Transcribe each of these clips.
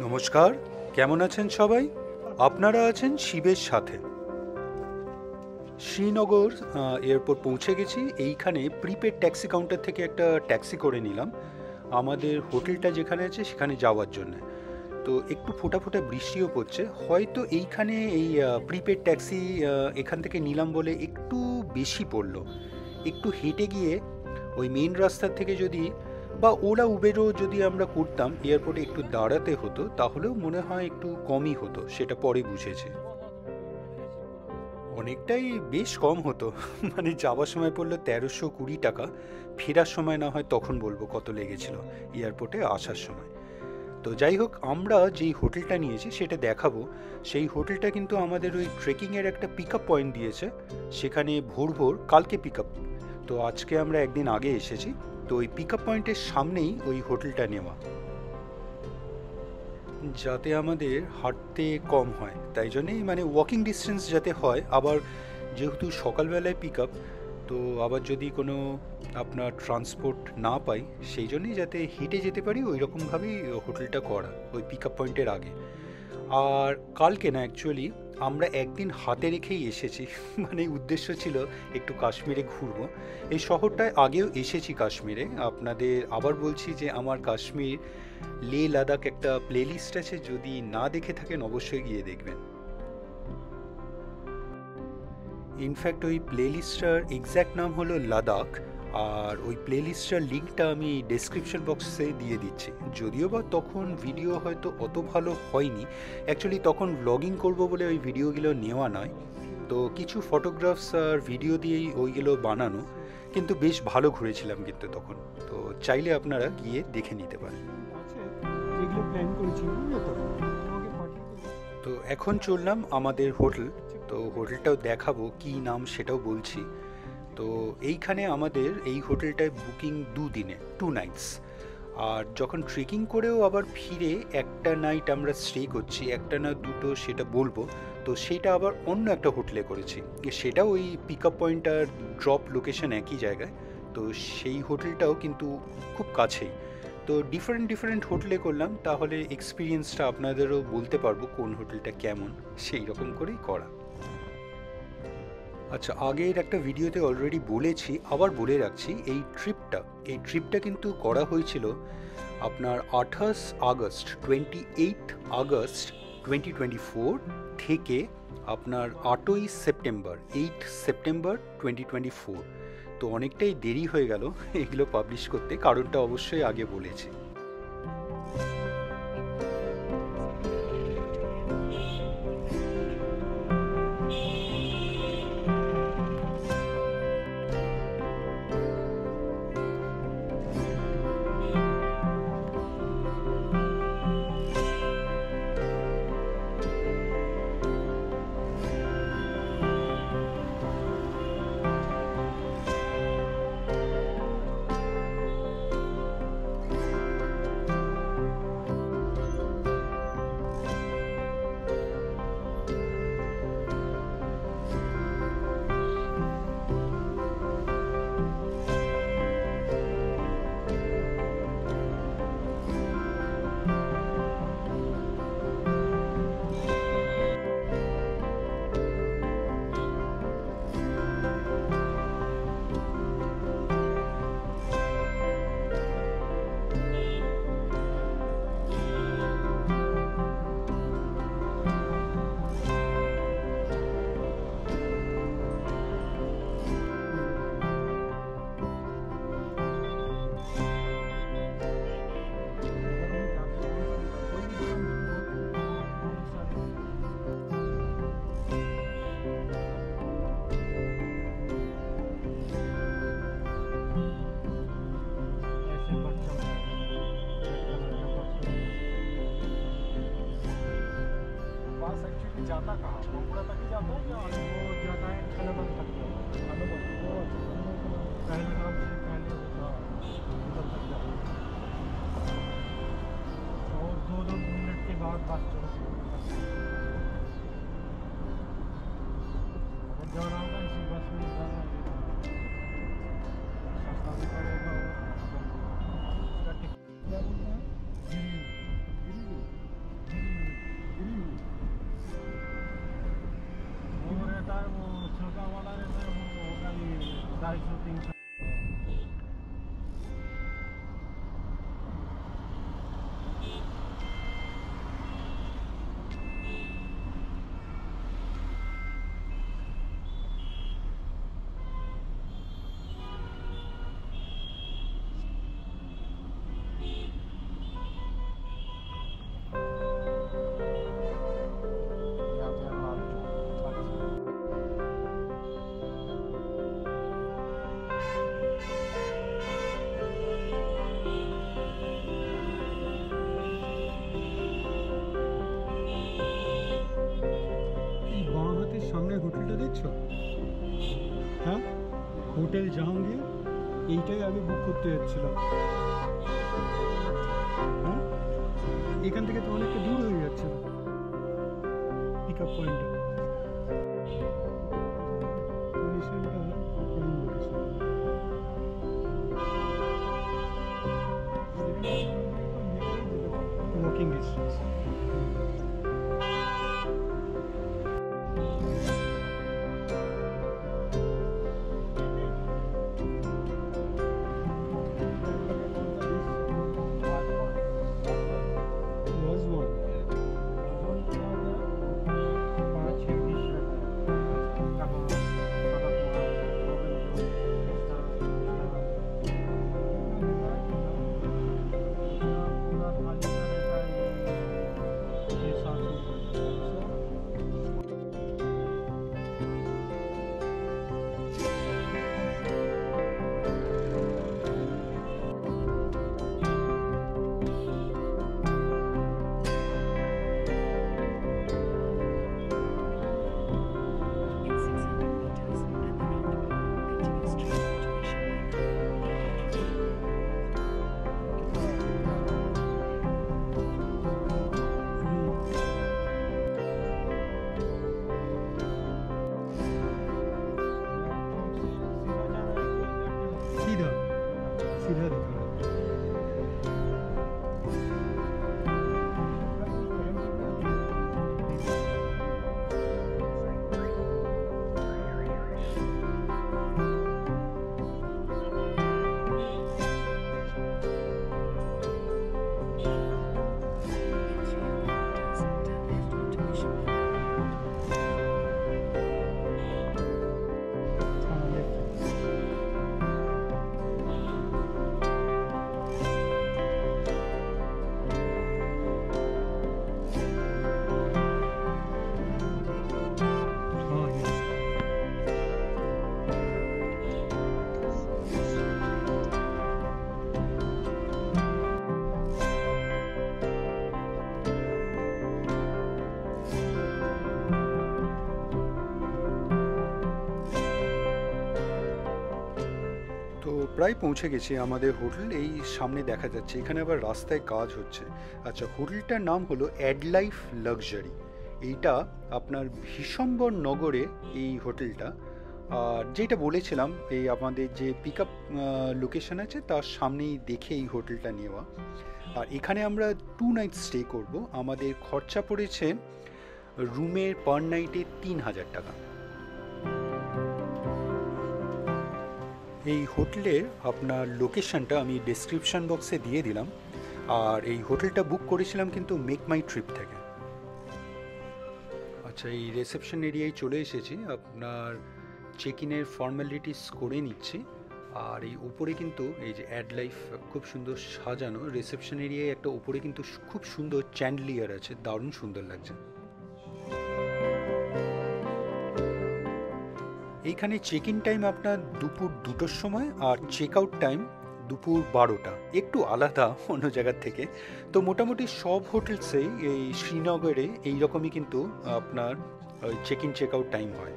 নমস্কার, কেমন আছেন সবাই? আপনারা আছেন শিবের সাথে। শ্রীনগর এয়ারপোর্ট পৌঁছে গেছি। এইখানে প্রিপেড ট্যাক্সি কাউন্টার থেকে একটা ট্যাক্সি করে নিলাম আমাদের হোটেলটা যেখানে আছে সেখানে যাওয়ার জন্য। তো একটু ফোঁটা ফোঁটা বৃষ্টিও পড়ছে, হয়তো এইখানে এই প্রিপেড ট্যাক্সি এখান থেকে নিলাম বলে একটু বেশি পড়লো। একটু হেঁটে গিয়ে ওই মেন রাস্তার থেকে যদি বা ওলা উবেরও যদি আমরা করতাম, এয়ারপোর্টে একটু দাঁড়াতে হতো, তাহলেও মনে হয় একটু কমই হতো, সেটা পরে বুঝেছে। অনেকটাই বেশ কম হতো মানে যাওয়ার সময় পড়লো 1320 টাকা, ফেরার সময় না হয় তখন বলবো কত লেগেছিল এয়ারপোর্টে আসার সময়। তো যাই হোক, আমরা যেই হোটেলটা নিয়েছি সেটা দেখাবো। সেই হোটেলটা কিন্তু আমাদের ওই ট্রেকিংয়ের একটা পিক আপ পয়েন্ট দিয়েছে, সেখানে ভোর ভোর কালকে পিক আপ। তো আজকে আমরা একদিন আগে এসেছি, তো ওই পিক আপ পয়েন্টের সামনেই ওই হোটেলটা নেওয়া, যাতে আমাদের হাঁটতে কম হয়, তাই জন্যেই মানে ওয়াকিং ডিস্টেন্স যাতে হয়। আবার যেহেতু সকালবেলায় পিক আপ, তো আবার যদি কোনো আপনার ট্রান্সপোর্ট না পাই, সেই জন্যই যাতে হেঁটে যেতে পারি ওই রকমভাবেই হোটেলটা করা ওই পিক আপ পয়েন্টের আগে। আর কালকে না, অ্যাকচুয়ালি আমরা একদিন হাতে রেখেই এসেছি মানে উদ্দেশ্য ছিল একটু কাশ্মীরে ঘুরবো। এই শহরটায় আগেও এসেছি কাশ্মীরে, আপনাদের আবার বলছি যে আমার কাশ্মীর লে লাদাখ একটা প্লেলিস্ট আছে, যদি না দেখে থাকেন অবশ্যই গিয়ে দেখবেন। ইনফ্যাক্ট ওই প্লেলিস্টটার এক্স্যাক্ট নাম হলো লাদাখ, আর ওই প্লেলিস্টটার লিঙ্কটা আমি ডেসক্রিপশন বক্সে দিয়ে দিচ্ছি। যদিও বা তখন ভিডিও হয়তো অত ভালো হয়নি, অ্যাকচুয়ালি তখন ব্লগিং করব বলে ওই ভিডিওগুলো নেওয়া নয়, তো কিছু ফটোগ্রাফস আর ভিডিও দিয়েই ওইগুলো বানানো, কিন্তু বেশ ভালো ঘুরেছিলাম কিন্তু তখন। তো চাইলে আপনারা গিয়ে দেখে নিতে পারেন। তো এখন চললাম আমাদের হোটেল, তো হোটেলটাও দেখাবো, কি নাম সেটাও বলছি। তো এইখানে আমাদের এই হোটেলটায় বুকিং 2 দিনে 2 নাইটস। আর যখন ট্রেকিং করেও আবার ফিরে একটা নাইট আমরা স্টে করছি, একটা না দুটো সেটা বলবো, তো সেটা আবার অন্য একটা হোটেলে করেছি, সেটা ওই পিক আপ পয়েন্ট আর ড্রপ লোকেশন একই জায়গায়। তো সেই হোটেলটাও কিন্তু খুব কাছেই। তো ডিফারেন্ট ডিফারেন্ট হোটেলে করলাম, তাহলে এক্সপিরিয়েন্সটা আপনাদেরও বলতে পারবো কোন হোটেলটা কেমন, সেই রকম করেই করা। আচ্ছা, আগের একটা ভিডিওতে অলরেডি বলেছি, আবার বলে রাখছি, এই ট্রিপটা কিন্তু করা হয়েছিল আপনার 28 আগস্ট 28 আগস্ট 2024 থেকে আপনার 8 সেপ্টেম্বর 2024। তো অনেকটাই দেরি হয়ে গেল এগুলো পাবলিশ করতে, কারণটা অবশ্যই আগে বলেছি। जाता कहाँ बंकुड़ा तक ही जाता है या वो जाता है खानाबाद तक खानाबाद वो पहलगाम से पहले हाँ उधर तक जाता है और 2-2 मिनट के बाद बस चलती है। अगर जाना होगा इसी बस में जाना सस्ता भी पड़ेगा और उसका टिकट क्या बोलते हैं गिरी गिरी 250-300। সামনে হোটেলটা দেখছো? হ্যাঁ, হোটেল জাহাঙ্গীর। এইটাই আগে বুক করতে যাচ্ছিলাম। হ্যাঁ, এখান থেকে তো অনেকটা দূর হয়ে যাচ্ছে পিক আপ পয়েন্টটা। Walking distance. सीधा दिखा তো প্রায় পৌঁছে গেছি আমাদের হোটেল। এই সামনে দেখা যাচ্ছে, এখানে আবার রাস্তায় কাজ হচ্ছে। আচ্ছা, হোটেলটার নাম হলো অ্যাডলাইফ লাক্সারি। এইটা আপনার ভীষণবর নগরে এই হোটেলটা। আর যেটা বলেছিলাম, এই আমাদের যে পিক আপ লোকেশন আছে তার সামনেই দেখে এই হোটেলটা নেওয়া। আর এখানে আমরা 2 নাইট স্টে করব। আমাদের খরচা পড়েছে রুমের পার নাইটে 3000 টাকা। এই হোটেলের আপনার লোকেশনটা আমি ডেসক্রিপশন বক্সে দিয়ে দিলাম। আর এই হোটেলটা বুক করেছিলাম কিন্তু মেক মাই ট্রিপ থেকে। আচ্ছা, এই রিসেপশন এরিয়ায় চলে এসেছি। আপনার চেক ইনের ফর্মালিটিস করে নিচ্ছি। আর এই উপরে কিন্তু এই যে অ্যাডলাইফ খুব সুন্দর সাজানো রিসেপশন এরিয়ায় একটা উপরে কিন্তু খুব সুন্দর চ্যান্ডলিয়ার আছে, দারুণ সুন্দর লাগছে। এইখানে চেক ইন টাইম আপনার দুপুর 2টোর সময়, আর চেক আউট টাইম দুপুর 12টা, একটু আলাদা অন্য জায়গার থেকে। তো মোটামুটি সব হোটেলসেই এই শ্রীনগরে এইরকমই কিন্তু আপনার check in check out time হয়।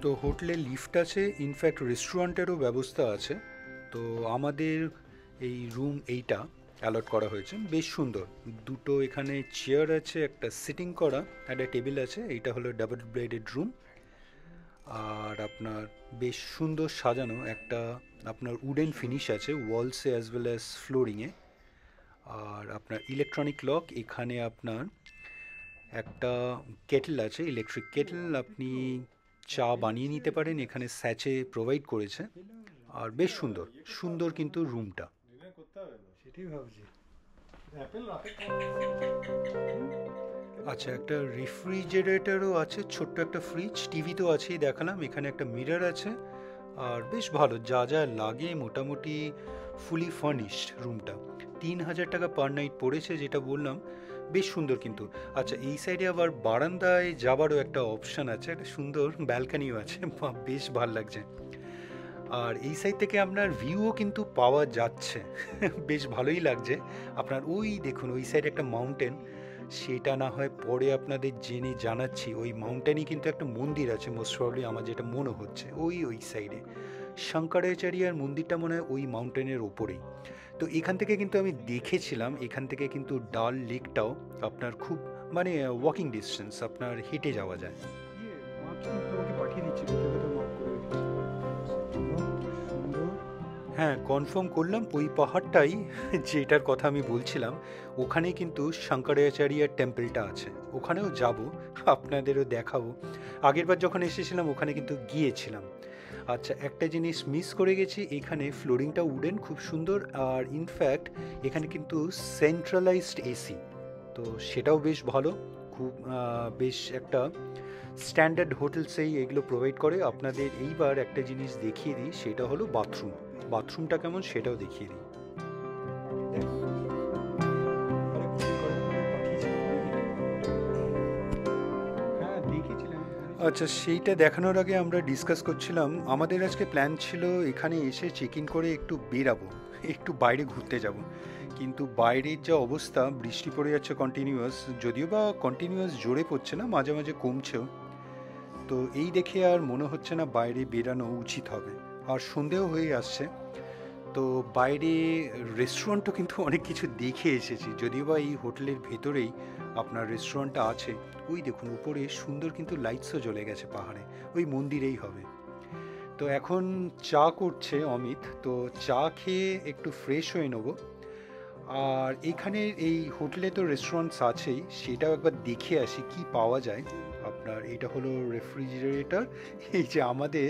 তো হোটেলে লিফট আছে, ইনফ্যাক্ট রেস্টুরেন্টেরও ব্যবস্থা আছে। তো আমাদের এই রুম এইটা অ্যালট করা হয়েছে, বেশ সুন্দর। দুটো এখানে চেয়ার আছে, একটা সিটিং করা, একটা টেবিল আছে। এইটা হলো ডাবল বেডেড রুম। আর আপনার বেশ সুন্দর সাজানো, একটা আপনার উডেন ফিনিশ আছে ওয়ালসে অ্যাজ ওয়েল অ্যাজ ফ্লোরিংয়ে। আর আপনার ইলেকট্রনিক লক, এখানে আপনার একটা কেটল আছে, ইলেকট্রিক কেটল, আপনি চা বানিয়ে নিতে পারেন, এখানে স্যাচে প্রোভাইড করেছে। আর বেশ সুন্দর সুন্দর কিন্তু রুমটা। সেটাই ভাবছি অ্যাপেল রাতে আচ্ছা, একটা রেফ্রিজারেটরও আছে, ছোট্ট একটা ফ্রিজ, টিভি তো আছেই দেখালাম, এখানে একটা মিরর আছে। আর বেশ ভালো, যা যা লাগে মোটামুটি ফুলি ফার্নিশড রুমটা। 3,000 টাকা পার নাইট পড়েছে, যেটা বললাম। বেশ সুন্দর কিন্তু। আচ্ছা, এই সাইডে আবার বারান্দায় যাবারও একটা অপশান আছে, একটা সুন্দর ব্যালকানিও আছে, বাহ, বেশ ভাল লাগছে। আর এই সাইড থেকে আপনার ভিউও কিন্তু পাওয়া যাচ্ছে, বেশ ভালোই লাগছে। আপনার ওই দেখুন ওই সাইডে একটা মাউন্টেন, সেটা না হয় পরে আপনাদের জেনে জানাচ্ছি। ওই মাউন্টেনই কিন্তু একটা মন্দির আছে, মোস্ট প্রবলি আমার যেটা মনে হচ্ছে ওই সাইডে শঙ্করাচার্যার মন্দিরটা মনে হয় ওই মাউন্টেনের ওপরেই। তো এখান থেকে কিন্তু আমি দেখেছিলাম, এখান থেকে কিন্তু ডাল লেকটাও আপনার খুব মানে ওয়াকিং ডিস্টেন্স, আপনার হেঁটে যাওয়া যায়। মাছ তোমাকে পাঠিয়ে দিচ্ছি, কোথায় কোথায় মাপ করে রেখেছি। সুন্দর। হ্যাঁ, কনফার্ম করলাম ওই পাহাড়টাই যেটার কথা আমি বলছিলাম। ওখানেই কিন্তু শঙ্করাচার্যার টেম্পলটা আছে, ওখানেও যাব, আপনাদেরও দেখাবো। আগেরবার যখন এসেছিলাম ওখানে কিন্তু গিয়েছিলাম। আচ্ছা, একটা জিনিস মিস করে গেছি, এখানে ফ্লোরিংটা উডেন, খুব সুন্দর। আর ইনফ্যাক্ট এখানে কিন্তু সেন্ট্রালাইজড এসি, তো সেটাও বেশ ভালো। খুব বেশ একটা স্ট্যান্ডার্ড হোটেলসেই এগুলো প্রোভাইড করে। আপনাদের এইবার একটা জিনিস দেখিয়ে দিই, সেটা হলো বাথরুম। বাথরুমটা কেমন সেটাও দেখিয়ে দিই। হ্যাঁ দেখেছিলাম। আচ্ছা, সেইটা দেখানোর আগে আমরা ডিসকাস করছিলাম, আমাদের আজকে প্ল্যান ছিল এখানে এসে চেক ইন করে একটু বেরাবো, একটু বাইরে ঘুরতে যাব। কিন্তু বাইরের যা অবস্থা, বৃষ্টি পড়ে যাচ্ছে কন্টিনিউয়াস, যদিও বা কন্টিনিউয়াস জোরে পড়ছে না, মাঝে মাঝে কমছেও। তো এই দেখে আর মনে হচ্ছে না বাইরে বেরানো উচিত হবে। আর সন্ধেও হয়ে আসছে। তো বাইরে রেস্টুরেন্টও কিন্তু অনেক কিছু দেখে এসেছি, যদিও বা এই হোটেলের ভেতরেই আপনার রেস্টুরেন্টটা আছে। ওই দেখুন উপরে সুন্দর কিন্তু লাইটসও জ্বলে গেছে পাহাড়ে, ওই মন্দিরেই হবে। তো এখন চা করছে অমিত, তো চা খেয়ে একটু ফ্রেশ হয়ে নেবো। আর এখানে এই হোটেলে তো রেস্টুরেন্টস আছেই, সেটাও একবার দেখে আসি কি পাওয়া যায়। আপনার এটা হলো রেফ্রিজারেটর, এই যে আমাদের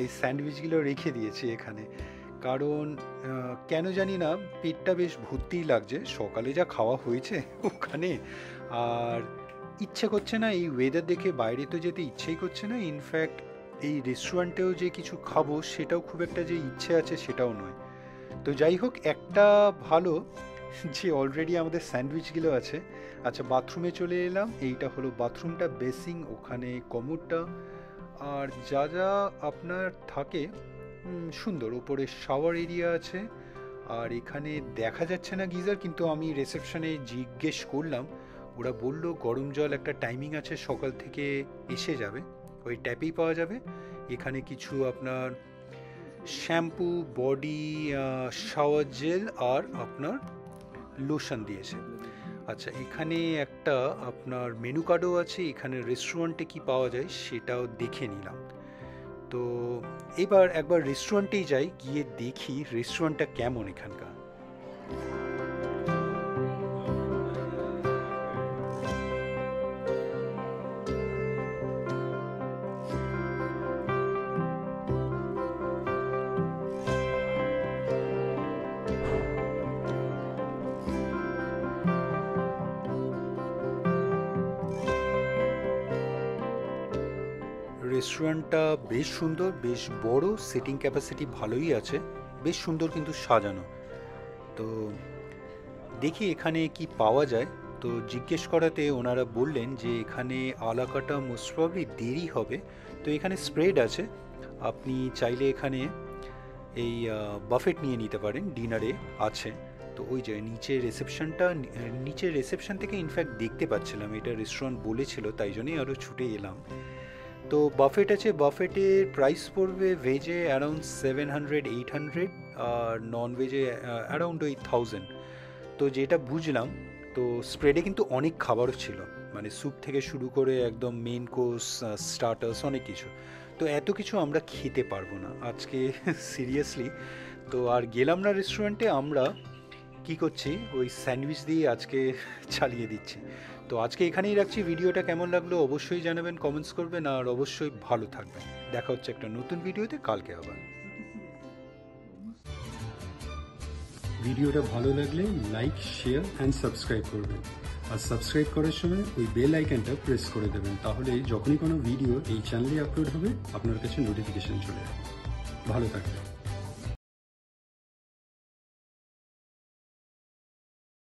এই স্যান্ডউইচগুলো রেখে দিয়েছি এখানে, কারণ কেন জানি না পেটটা বেশ ভর্তিই লাগছে, সকালে যা খাওয়া হয়েছে ওখানে। আর ইচ্ছে করছে না এই ওয়েদার দেখে, বাইরে তো যেতে ইচ্ছেই করছে না। ইনফ্যাক্ট এই রেস্টুরেন্টেও যে কিছু খাবো সেটাও খুব একটা যে ইচ্ছে আছে সেটাও নয়। তো যাই হোক, একটা ভালো যে অলরেডি আমাদের স্যান্ডউইচগুলো আছে। আচ্ছা, বাথরুমে চলে এলাম, এইটা হলো বাথরুমটা, বেসিং, ওখানে কমোডটা, আর যা যা আপনার থাকে সুন্দর। ওপরে শাওয়ার এরিয়া আছে। আর এখানে দেখা যাচ্ছে না গিজার, কিন্তু আমি রিসেপশনে জিজ্ঞেস করলাম, ওরা বলল গরম জল একটা টাইমিং আছে, সকাল থেকে এসে যাবে, ওই ট্যাপেই পাওয়া যাবে। এখানে কিছু আপনার শ্যাম্পু, বডি শাওয়ার জেল আর আপনার লোশন দিয়েছে। আচ্ছা, এখানে একটা আপনার মেনু কার্ডও আছে, এখানে রেস্টুরেন্টে কি পাওয়া যায় সেটাও দেখে নিলাম। তো এবার একবার রেস্টুরেন্টেই যাই, গিয়ে দেখি রেস্টুরেন্টটা কেমন এখানকার। রেস্টুরেন্টটা বেশ সুন্দর, বেশ বড়, সিটিং ক্যাপাসিটি ভালোই আছে, বেশ সুন্দর কিন্তু সাজানো। তো দেখি এখানে কি পাওয়া যায়। তো জিজ্ঞেস করাতে ওনারা বললেন যে এখানে আলাকাটা মোস্ট প্রবলি দেরি হবে। তো এখানে স্প্রেড আছে, আপনি চাইলে এখানে এই বাফেট নিয়ে নিতে পারেন, ডিনারে আছে। তো ওই যে নিচের রিসেপশনটা, নিচের রিসেপশন থেকে ইনফ্যাক্ট দেখতে পাচ্ছিলাম, এটা রেস্টুরেন্ট বলেছিল, তাই জন্যই আরও ছুটে এলাম। তো বাফেট আছে, বাফেটের প্রাইস পড়বে ভেজে অ্যারাউন্ড 700-800 আর নন ভেজে অ্যারাউন্ড ওই 1000। তো যেটা বুঝলাম, তো স্প্রেডে কিন্তু অনেক খাবারও ছিল, মানে স্যুপ থেকে শুরু করে একদম মেন কোর্স, স্টার্টার্স, অনেক কিছু। তো এত কিছু আমরা খেতে পারবো না আজকে সিরিয়াসলি। তো আর গেলাম না রেস্টুরেন্টে, আমরা কি করছি ওই স্যান্ডউইচ দিয়ে আজকে চালিয়ে দিচ্ছি। তো আজকে এখানেই রাখছি। ভিডিওটা কেমন লাগলো অবশ্যই জানাবেন, কমেন্টস করবেন, আর অবশ্যই ভালো থাকবেন। দেখা হচ্ছে একটা নতুন ভিডিওতে কালকে আবার। ভিডিওটা ভালো লাগলে লাইক, শেয়ার অ্যান্ড সাবস্ক্রাইব করবেন। আর সাবস্ক্রাইব করার সময় ওই বেল আইকনটা প্রেস করে দেবেন, তাহলে যখনই কোনো ভিডিও এই চ্যানেলে আপলোড হবে আপনার কাছে নোটিফিকেশন চলে যাবে। ভালো থাকবেন।